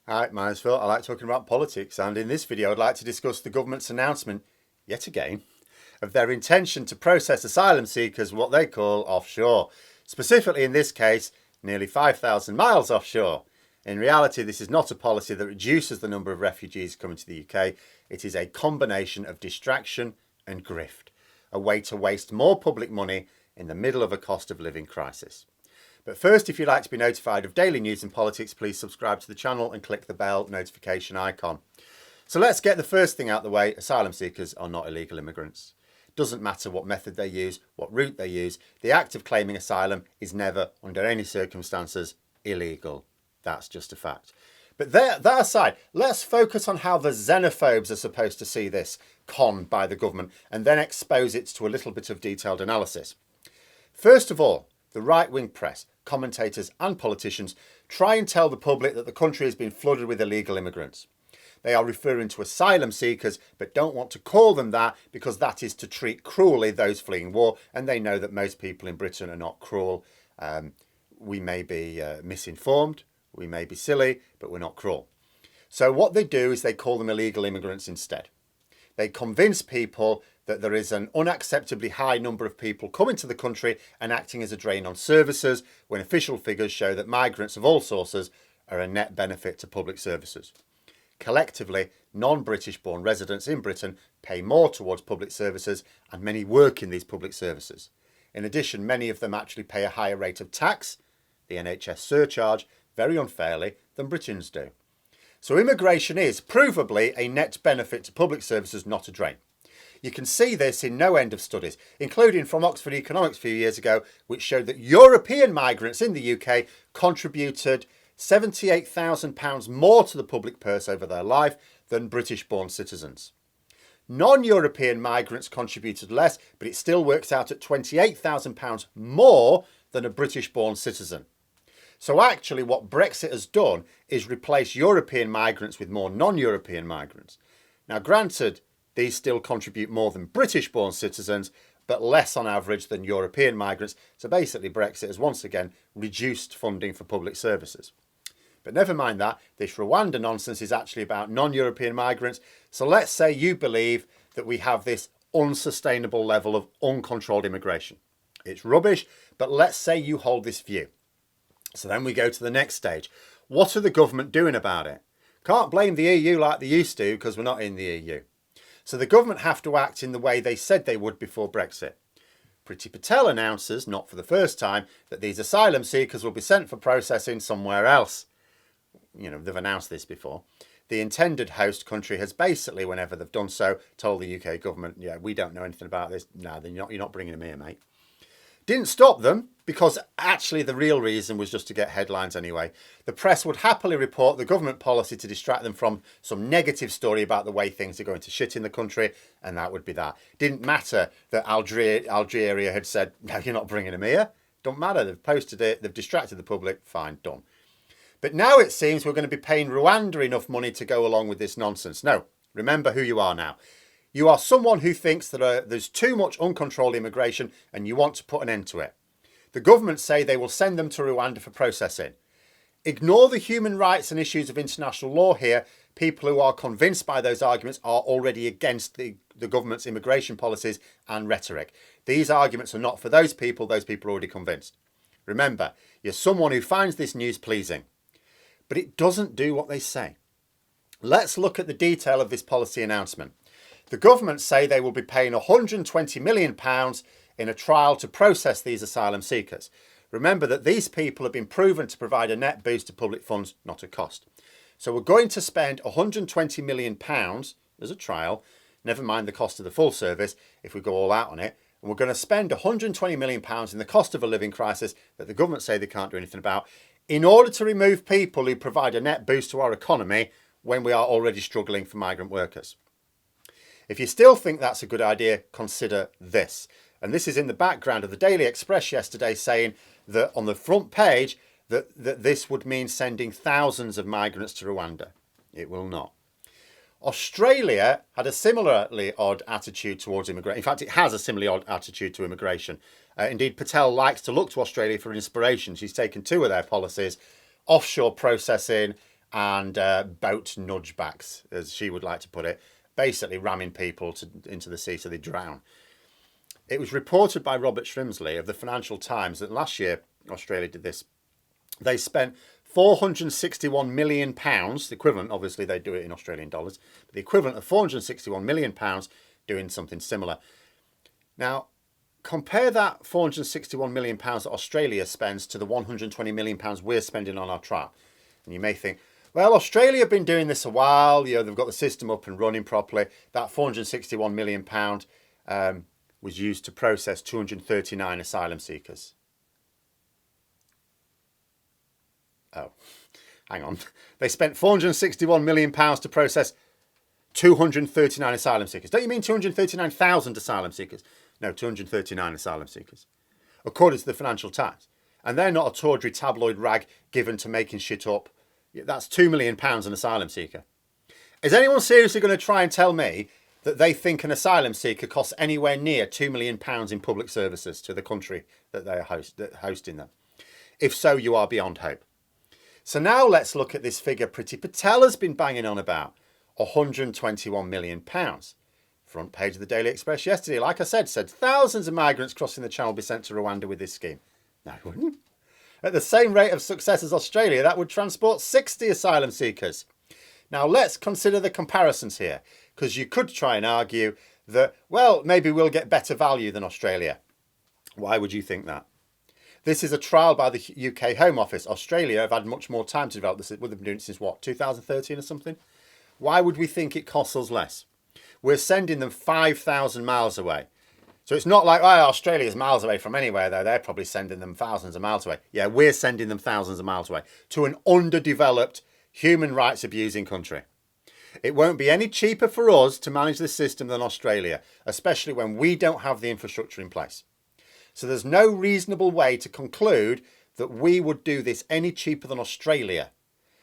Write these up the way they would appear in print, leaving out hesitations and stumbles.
Hi, my name's Phil. I like talking about politics, and in this video I'd like to discuss the government's announcement, yet again, of their intention to process asylum seekers what they call offshore. Specifically in this case, nearly 5,000 miles offshore. In reality, this is not a policy that reduces the number of refugees coming to the UK. It is a combination of distraction and grift, a way to waste more public money in the middle of a cost of living crisis. But first, if you'd like to be notified of daily news and politics, please subscribe to the channel and click the bell notification icon. So let's get the first thing out the way. Asylum seekers are not illegal immigrants. Doesn't matter what method they use, what route they use. The act of claiming asylum is never, under any circumstances, illegal. That's just a fact. But that aside, let's focus on how the xenophobes are supposed to see this con by the government and then expose it to a little bit of detailed analysis. First of all, the right-wing press, commentators and politicians try and tell the public that the country has been flooded with illegal immigrants. They are referring to asylum seekers but don't want to call them that because that is to treat cruelly those fleeing war, and they know that most people in Britain are not cruel. We may be misinformed, we may be silly, but we're not cruel. So what they do is they call them illegal immigrants instead. They convince people that there is an unacceptably high number of people coming to the country and acting as a drain on services, when official figures show that migrants of all sources are a net benefit to public services. Collectively, non-British born residents in Britain pay more towards public services, and many work in these public services. In addition, many of them actually pay a higher rate of tax, the NHS surcharge, very unfairly than Britons do. So immigration is provably a net benefit to public services, not a drain. You can see this in no end of studies, including from Oxford Economics a few years ago, which showed that European migrants in the UK contributed £78,000 more to the public purse over their life than British-born citizens. Non-European migrants contributed less, but it still works out at £28,000 more than a British-born citizen. So actually what Brexit has done is replace European migrants with more non-European migrants. Now granted, these still contribute more than British-born citizens, but less on average than European migrants. So basically Brexit has once again reduced funding for public services. But never mind that, this Rwanda nonsense is actually about non-European migrants. So let's say you believe that we have this unsustainable level of uncontrolled immigration. It's rubbish, but let's say you hold this view. So then we go to the next stage. What are the government doing about it? Can't blame the EU like they used to because we're not in the EU. So the government have to act in the way they said they would before Brexit. Priti Patel announces, not for the first time, that these asylum seekers will be sent for processing somewhere else. You know, they've announced this before. The intended host country has basically, whenever they've done so, told the UK government, yeah, we don't know anything about this. No, you're not bringing them here, mate. Didn't stop them, because actually the real reason was just to get headlines anyway. The press would happily report the government policy to distract them from some negative story about the way things are going to shit in the country, and that would be that. Didn't matter that Algeria had said, no, you're not bringing them here. Don't matter, they've posted it, they've distracted the public, fine, done. But now it seems we're going to be paying Rwanda enough money to go along with this nonsense. No, remember who you are now. You are someone who thinks that there's too much uncontrolled immigration and you want to put an end to it. The government say they will send them to Rwanda for processing. Ignore the human rights and issues of international law here. People who are convinced by those arguments are already against the government's immigration policies and rhetoric. These arguments are not for those people are already convinced. Remember, you're someone who finds this news pleasing. But it doesn't do what they say. Let's look at the detail of this policy announcement. The government say they will be paying £120 million in a trial to process these asylum seekers. Remember that these people have been proven to provide a net boost to public funds, not a cost. So we're going to spend £120 million as a trial, never mind the cost of the full service if we go all out on it. And we're going to spend £120 million in the cost of a living crisis that the government say they can't do anything about, in order to remove people who provide a net boost to our economy when we are already struggling for migrant workers. If you still think that's a good idea, consider this. And this is in the background of the Daily Express yesterday saying that on the front page that this would mean sending thousands of migrants to Rwanda. It will not. Australia had a similarly odd attitude towards immigration. In fact, it has a similarly odd attitude to immigration. Indeed, Patel likes to look to Australia for inspiration. She's taken two of their policies, offshore processing and boat nudgebacks, as she would like to put it, basically ramming people into the sea so they drown. It was reported by Robert Shrimsley of the Financial Times that last year Australia did this. They spent £461 million, the equivalent, obviously they do it in Australian dollars, but the equivalent of £461 million doing something similar. Now, compare that £461 million that Australia spends to the £120 million we're spending on our trial. And you may think, well, Australia have been doing this a while, they've got the system up and running properly. That £461 million was used to process 239 asylum seekers. Oh, hang on. They spent £461 million to process 239 asylum seekers. Don't you mean 239,000 asylum seekers? No, 239 asylum seekers, according to the Financial Times. And they're not a tawdry tabloid rag given to making shit up. That's £2 million an asylum seeker. Is anyone seriously going to try and tell me that they think an asylum seeker costs anywhere near £2 million in public services to the country that they are hosting them? If so, you are beyond hope. So now let's look at this figure Priti Patel has been banging on about, £121 million. Front page of the Daily Express yesterday, like I said thousands of migrants crossing the Channel will be sent to Rwanda with this scheme. No, it wouldn't. At the same rate of success as Australia, that would transport 60 asylum seekers. Now let's consider the comparisons here, because you could try and argue that, well, maybe we'll get better value than Australia. Why would you think that? This is a trial by the UK Home Office. Australia have had much more time to develop this. We've been doing it since what, 2013 or something? Why would we think it costs us less? We're sending them 5,000 miles away. So it's not like, oh, Australia's miles away from anywhere, though. They're probably sending them thousands of miles away. Yeah, we're sending them thousands of miles away to an underdeveloped, human rights abusing country. It won't be any cheaper for us to manage this system than Australia, especially when we don't have the infrastructure in place. So there's no reasonable way to conclude that we would do this any cheaper than Australia.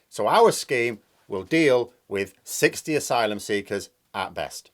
So our scheme will deal with 60 asylum seekers at best.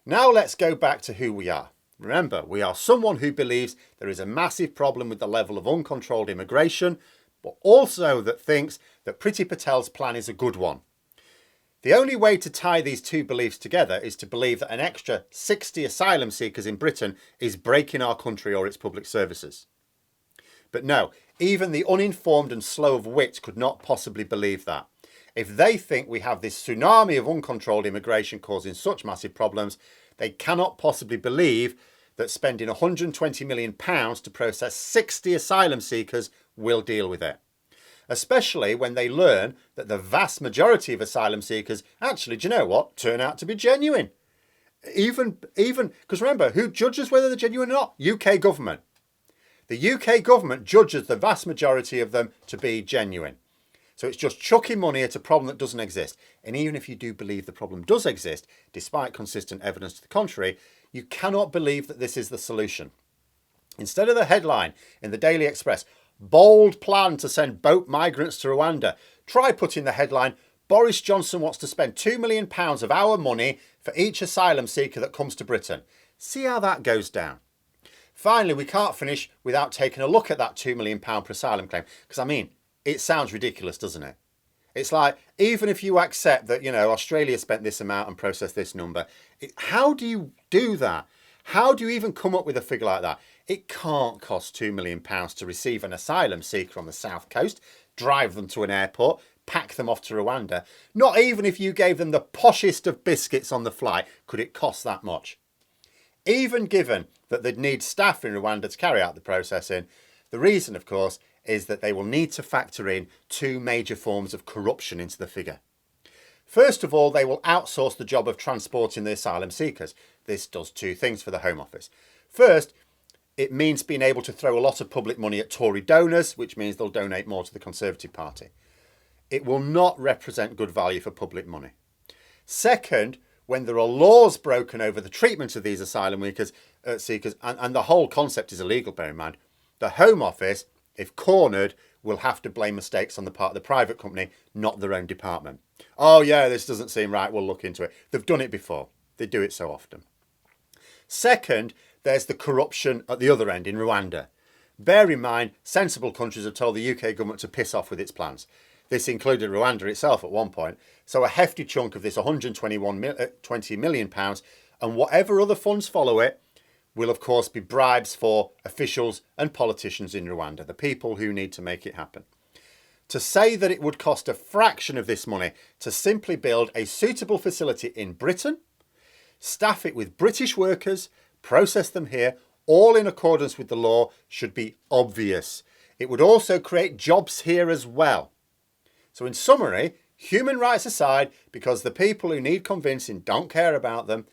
Now let's go back to who we are. Remember, we are someone who believes there is a massive problem with the level of uncontrolled immigration, but also that thinks that Priti Patel's plan is a good one. The only way to tie these two beliefs together is to believe that an extra 60 asylum seekers in Britain is breaking our country or its public services. But no, even the uninformed and slow of wit could not possibly believe that. If they think we have this tsunami of uncontrolled immigration causing such massive problems, they cannot possibly believe that spending £120 million to process 60 asylum seekers will deal with it. Especially when they learn that the vast majority of asylum seekers actually, do you know what, turn out to be genuine. Even because remember, who judges whether they're genuine or not? UK government. The UK government judges the vast majority of them to be genuine. So it's just chucking money at a problem that doesn't exist. And even if you do believe the problem does exist, despite consistent evidence to the contrary, you cannot believe that this is the solution. Instead of the headline in the Daily Express, bold plan to send boat migrants to Rwanda, try putting the headline, Boris Johnson wants to spend £2 million of our money for each asylum seeker that comes to Britain. See how that goes down. Finally, we can't finish without taking a look at that £2 million per asylum claim. Because, I mean, it sounds ridiculous, doesn't it? It's like, even if you accept that, Australia spent this amount and processed this number, how do you do that? How do you even come up with a figure like that? It can't cost £2 million to receive an asylum seeker on the south coast, drive them to an airport, pack them off to Rwanda. Not even if you gave them the poshest of biscuits on the flight could it cost that much. Even given that they'd need staff in Rwanda to carry out the processing, the reason, of course, is that they will need to factor in two major forms of corruption into the figure. First of all, they will outsource the job of transporting the asylum seekers. This does two things for the Home Office. First, it means being able to throw a lot of public money at Tory donors, which means they'll donate more to the Conservative Party. It will not represent good value for public money. Second, when there are laws broken over the treatment of these asylum seekers, and the whole concept is illegal, bear in mind, the Home Office, if cornered, will have to blame mistakes on the part of the private company, not their own department. Oh yeah, this doesn't seem right, we'll look into it. They've done it before. They do it so often. Second, there's the corruption at the other end in Rwanda. Bear in mind, sensible countries have told the UK government to piss off with its plans. This included Rwanda itself at one point. So a hefty chunk of this £120 million, and whatever other funds follow it, will of course be bribes for officials and politicians in Rwanda, the people who need to make it happen. To say that it would cost a fraction of this money to simply build a suitable facility in Britain, staff it with British workers, process them here, all in accordance with the law, should be obvious. It would also create jobs here as well. So in summary, human rights aside, because the people who need convincing don't care about them,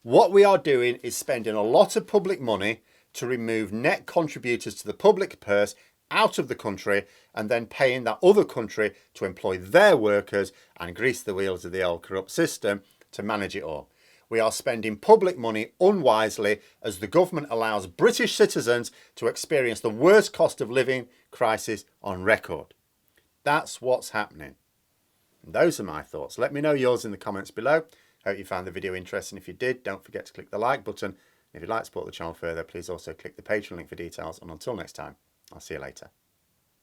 what we are doing is spending a lot of public money to remove net contributors to the public purse out of the country and then paying that other country to employ their workers and grease the wheels of the old corrupt system to manage it all. We are spending public money unwisely as the government allows British citizens to experience the worst cost of living crisis on record. That's what's happening. And those are my thoughts. Let me know yours in the comments below. Hope you found the video interesting. If you did, don't forget to click the like button. If you'd like to support the channel further, please also click the Patreon link for details. And until next time, I'll see you later.